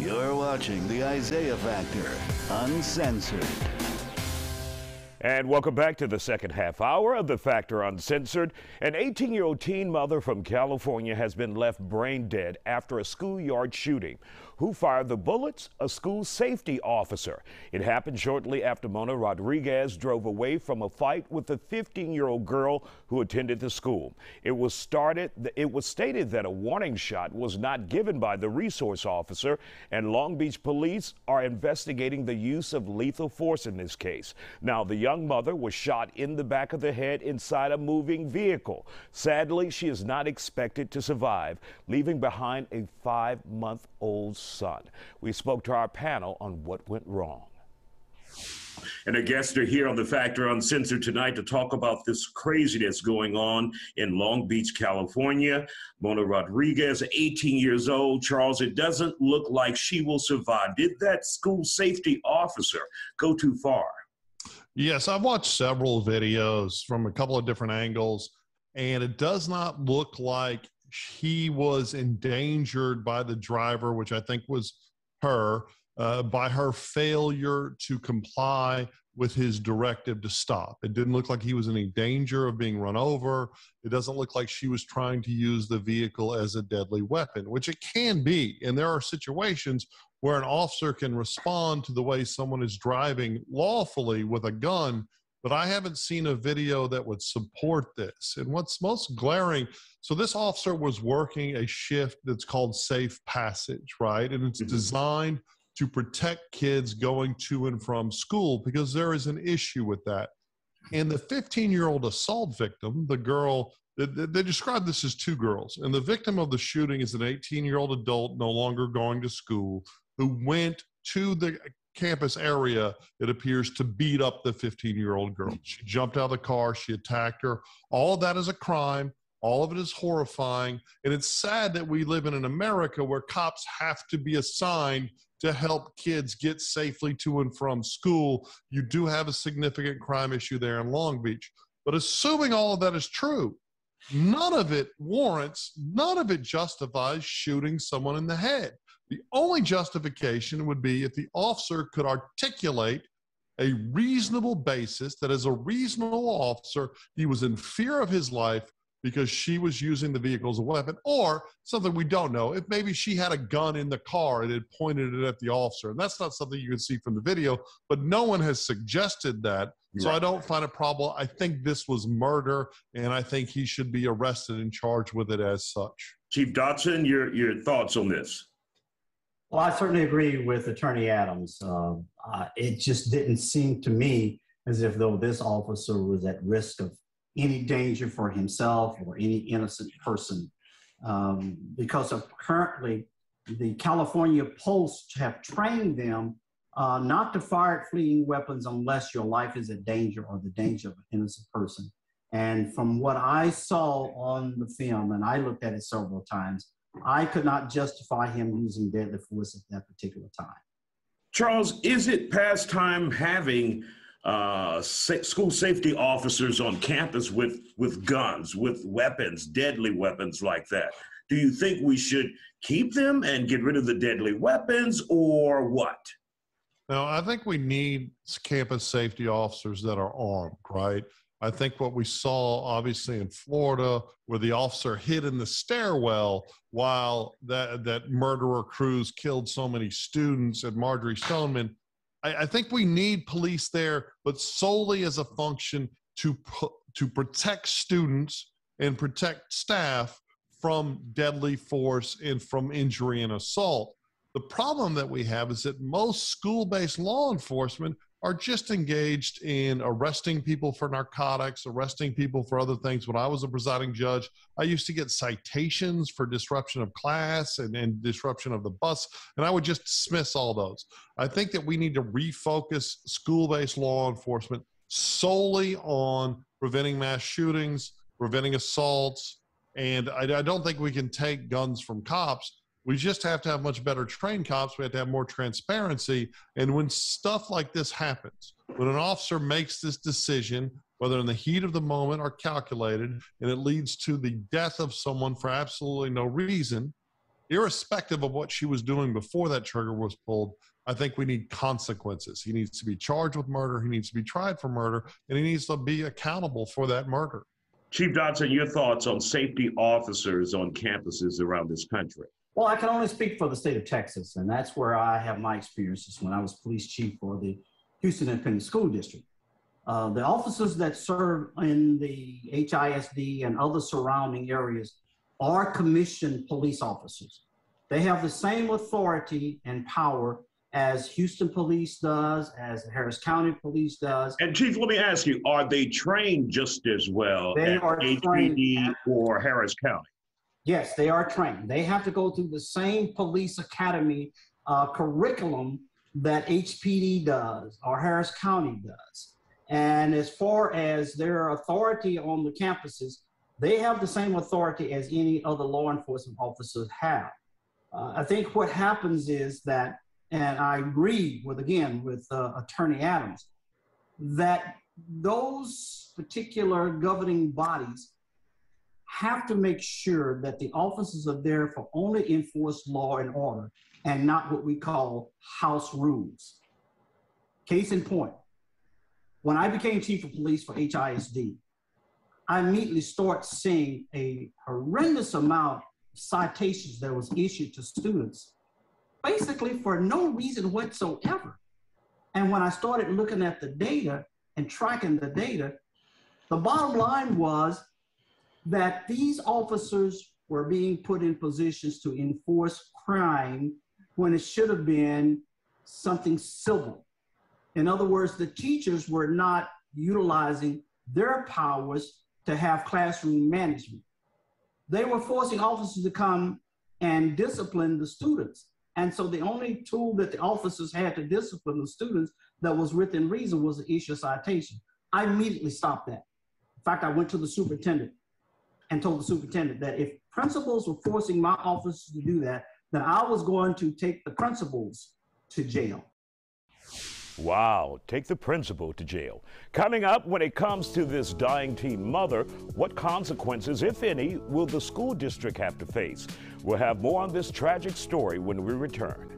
You're watching the Isaiah Factor, Uncensored. And welcome back to the second half hour of The Factor Uncensored. An 18-year-old teen mother from California has been left brain dead after a schoolyard shooting. Who fired the bullets? A school safety officer. It happened shortly after Mona Rodriguez drove away from a fight with a 15-year-old girl who attended the school. It was stated that a warning shot was not given by the resource officer, and Long Beach police are investigating the use of lethal force in this case. Now, the young mother was shot in the back of the head inside a moving vehicle. Sadly, she is not expected to survive, leaving behind a 5-month-old son. We spoke to our panel on what went wrong. And our guests are here on The Factor Uncensored tonight to talk about this craziness going on in Long Beach, California. Mona Rodriguez, 18 years old. Charles, it doesn't look like she will survive. Did that school safety officer go too far? Yes, I've watched several videos from a couple of different angles, and it does not look like he was endangered by the driver, which I think was her, by her failure to comply with his directive to stop. It didn't look like he was in any danger of being run over. It doesn't look like she was trying to use the vehicle as a deadly weapon, which it can be. And there are situations where an officer can respond to the way someone is driving lawfully with a gun, but I haven't seen a video that would support this. And what's most glaring, so this officer was working a shift that's called safe passage, right? And it's designed to protect kids going to and from school because there is an issue with that. And the 15-year-old assault victim, the girl, they describe this as two girls. And the victim of the shooting is an 18-year-old adult no longer going to school who went to the campus area, it appears, to beat up the 15-year-old girl. She jumped out of the car, she attacked her. All of that is a crime. All of it is horrifying. And it's sad that we live in an America where cops have to be assigned to help kids get safely to and from school. You do have a significant crime issue there in Long Beach. But assuming all of that is true, none of it warrants, none of it justifies shooting someone in the head. The only justification would be if the officer could articulate a reasonable basis that as a reasonable officer, he was in fear of his life because she was using the vehicle as a weapon, or something we don't know, if maybe she had a gun in the car and had pointed it at the officer. And that's not something you can see from the video, but no one has suggested that. So I don't find a problem. I think this was murder, and I think he should be arrested and charged with it as such. Chief Dotson, your thoughts on this? Well, I certainly agree with Attorney Adams. It just didn't seem to me as if though this officer was at risk of any danger for himself or any innocent person. Because currently the California Post have trained them not to fire at fleeting weapons unless your life is in danger or the danger of an innocent person. And from what I saw on the film, and I looked at it several times, I could not justify him using deadly force at that particular time. Charles, is it past time having school safety officers on campus with guns, with weapons, deadly weapons like that? Do you think we should keep them and get rid of the deadly weapons, or what? Now, I think we need campus safety officers that are armed, right? I think what we saw, obviously, in Florida, where the officer hid in the stairwell while that murderer Cruz killed so many students at Marjorie Stoneman, I think we need police there, but solely as a function to protect students and protect staff from deadly force and from injury and assault. The problem that we have is that most school-based law enforcement are just engaged in arresting people for narcotics, arresting people for other things. When I was a presiding judge, I used to get citations for disruption of class and disruption of the bus, and I would just dismiss all those. I think that we need to refocus school-based law enforcement solely on preventing mass shootings, preventing assaults, and I don't think we can take guns from cops. We just have to have much better trained cops. We have to have more transparency. And when stuff like this happens, when an officer makes this decision, whether in the heat of the moment or calculated, and it leads to the death of someone for absolutely no reason, irrespective of what she was doing before that trigger was pulled, I think we need consequences. He needs to be charged with murder. He needs to be tried for murder, and he needs to be accountable for that murder. Chief Dodson, your thoughts on safety officers on campuses around this country? Well, I can only speak for the state of Texas, and that's where I have my experiences when I was police chief for the Houston Independent School District. The officers that serve in the HISD and other surrounding areas are commissioned police officers. They have the same authority and power as Houston Police does, as Harris County Police does. And Chief, let me ask you, are they trained just as well at HPD or Harris County? Yes, they are trained. They have to go through the same police academy curriculum that HPD does or Harris County does. And as far as their authority on the campuses, they have the same authority as any other law enforcement officers have. I think what happens is that, and I agree with Attorney Adams, that those particular governing bodies have to make sure that the officers are there for only enforce law and order and not what we call house rules. Case in point, when I became chief of police for HISD, I immediately start seeing a horrendous amount of citations that was issued to students, basically for no reason whatsoever. And when I started looking at the data and tracking the data, the bottom line was that these officers were being put in positions to enforce crime when it should have been something civil. In other words, the teachers were not utilizing their powers to have classroom management. They were forcing officers to come and discipline the students. And so the only tool that the officers had to discipline the students that was within reason was to issue a citation. I immediately stopped that. In fact, I went to the superintendent and told the superintendent that if principals were forcing my officers to do that, then I was going to take the principals to jail. Wow, take the principal to jail. Coming up, when it comes to this dying teen mother, what consequences, if any, will the school district have to face? We'll have more on this tragic story when we return.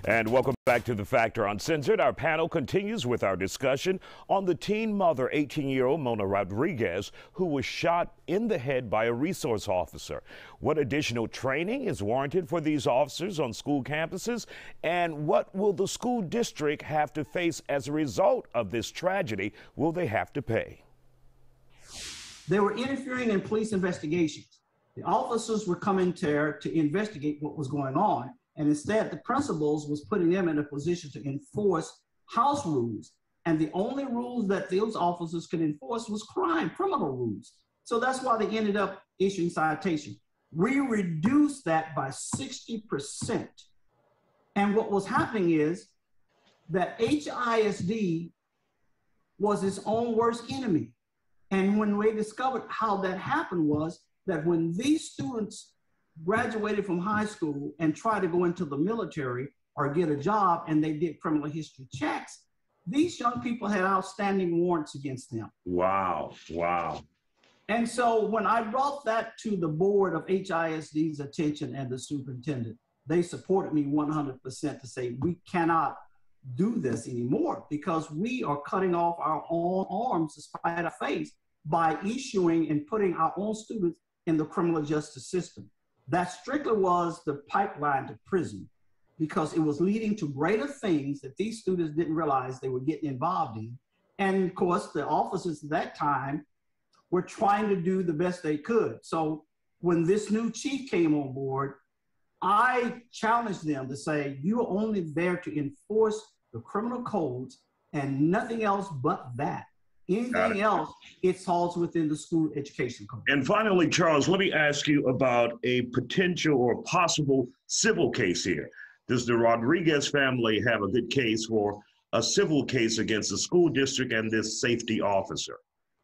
And welcome back to The Factor Uncensored. Our panel continues with our discussion on the teen mother, 18-year-old Mona Rodriguez, who was shot in the head by a resource officer. What additional training is warranted for these officers on school campuses? And what will the school district have to face as a result of this tragedy? Will they have to pay? They were interfering in police investigations. The officers were coming there to investigate what was going on. And instead, the principals was putting them in a position to enforce house rules. And the only rules that those officers could enforce was criminal rules. So that's why they ended up issuing citation. We reduced that by 60%. And what was happening is that HISD was its own worst enemy. And when we discovered how that happened was that when these students graduated from high school and tried to go into the military or get a job and they did criminal history checks, these young people had outstanding warrants against them. Wow, wow. And so when I brought that to the board of HISD's attention and the superintendent, they supported me 100% to say, we cannot do this anymore because we are cutting off our own arms to spite our face by issuing and putting our own students in the criminal justice system. That strictly was the pipeline to prison because it was leading to greater things that these students didn't realize they were getting involved in. And of course, the officers at that time were trying to do the best they could. So when this new chief came on board, I challenged them to say, you are only there to enforce the criminal codes and nothing else but that. Anything else, it falls within the school education code. And finally, Charles, let me ask you about a potential or possible civil case here. Does the Rodriguez family have a good case for a civil case against the school district and this safety officer?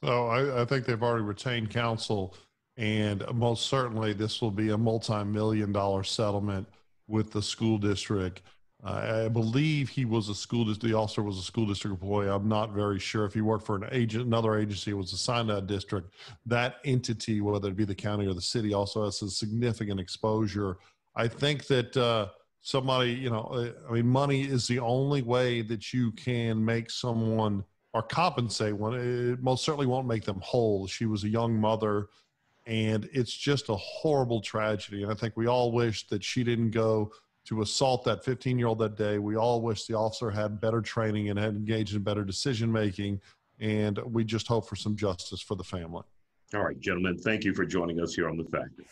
So I think they've already retained counsel, and most certainly this will be a multi-million-dollar settlement with the school district. I believe he was the officer was a school district employee. I'm not very sure if he worked for another agency, was assigned to that district. That entity, whether it be the county or the city, also has a significant exposure I think that somebody, you know, I mean, money is the only way that you can make someone or compensate one. It most certainly won't make them whole. She was a young mother, and it's just a horrible tragedy. And I think we all wish that she didn't go to assault that 15-year-old that day. We all wish the officer had better training and had engaged in better decision-making. And we just hope for some justice for the family. All right, gentlemen, thank you for joining us here on The Factor.